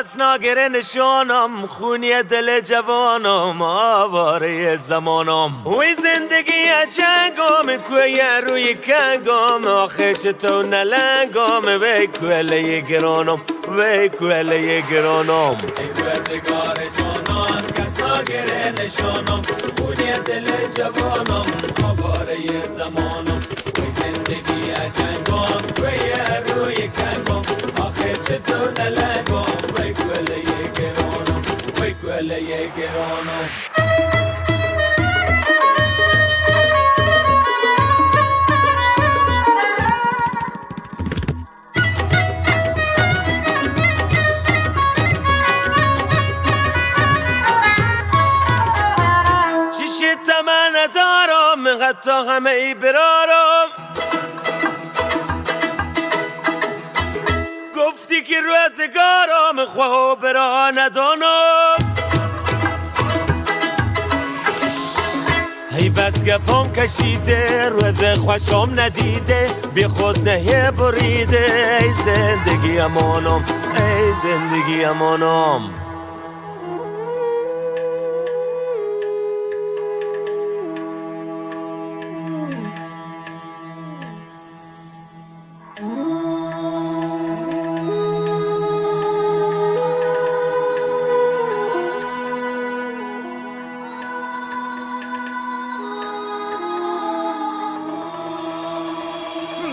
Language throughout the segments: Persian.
کس ناگره نشانم، خونی دل جوانم، آواره زمانم. وی زندگی جنگم، کوی روی کنگم، آخه چطور نلنگم، وی کوله گرانم، وی کوله گرانم. ای روزگار جانان کس ناگره نشانم، خونی دل جوانم، آواره زمانم. وی زندگی جنگم، کوی روی کنگم، آخه چطور نلنگم، وی کوله گرانم، وی کوله گرانم. من ندارم حتی همه ای برارم، گفتی که روزگارم خواه برا ندانم. ای بس گپام کشیده روز خوشم ندیده، بی خود نهی بریده. ای زندگی امانم، ای زندگی امانم.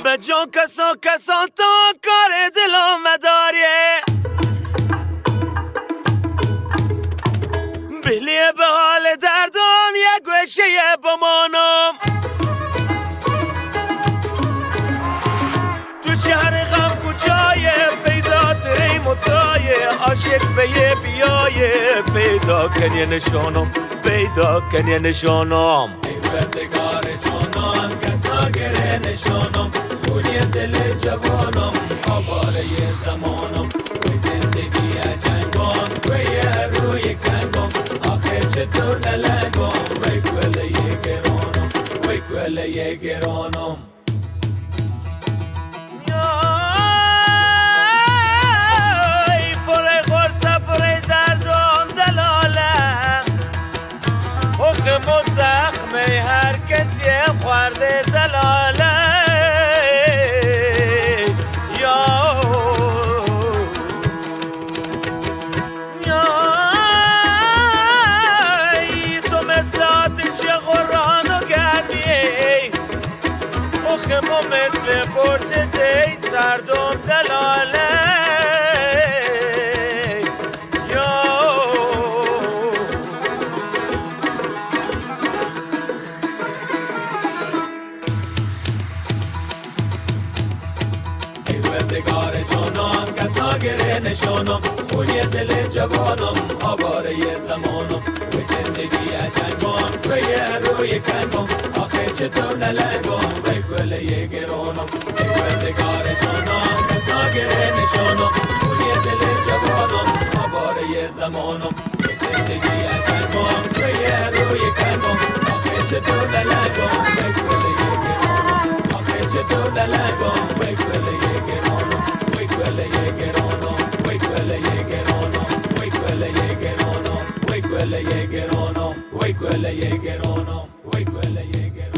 به جان کسان تو کار دلم مداریه، بلیه به حال دردم یک گوشه بمانم. تو شهر غم کجای پیدا تری متای، عاشق به یه بیایه، پیدا کنی نشانم، پیدا کنی نشانم. ای روزگار جانان کس ناگره نشانم، خونی دل جوانم، آواره زمانم. وی زندگی جنگم، وی روی کنگم، آخه چطور نلنگم، وی کوله گرانم، وی کوله گرانم. پر خورسه پر دردم دلاله، حکم و زخم هر کسی خورده دلاله. تو مثل آتش قرآن و گرمی، حکم و مثل برج دی سردم دلاله. روزگار جانان کس ناگره نشانم، خونی دل جوانم، آواره زمانم. وی زندگی جنگم، وی روی کنگم، آخه چطور نلنگم، وی کوله گرانم. ای روزگار جانان کس ناگره نشانم، خونی دل جوانم، آواره زمانم. وی زندگی جنگم، وی روی کنگم، آخه چطور نلنگم، وی کوله گرانم، آخه چطور نلنگم، وی کوله گرانم، وی کوله گرانم، وی کوله گرانم، وی کوله گرانم، وی کوله گرانم، وی کوله گرانم، وی کوله گرانم.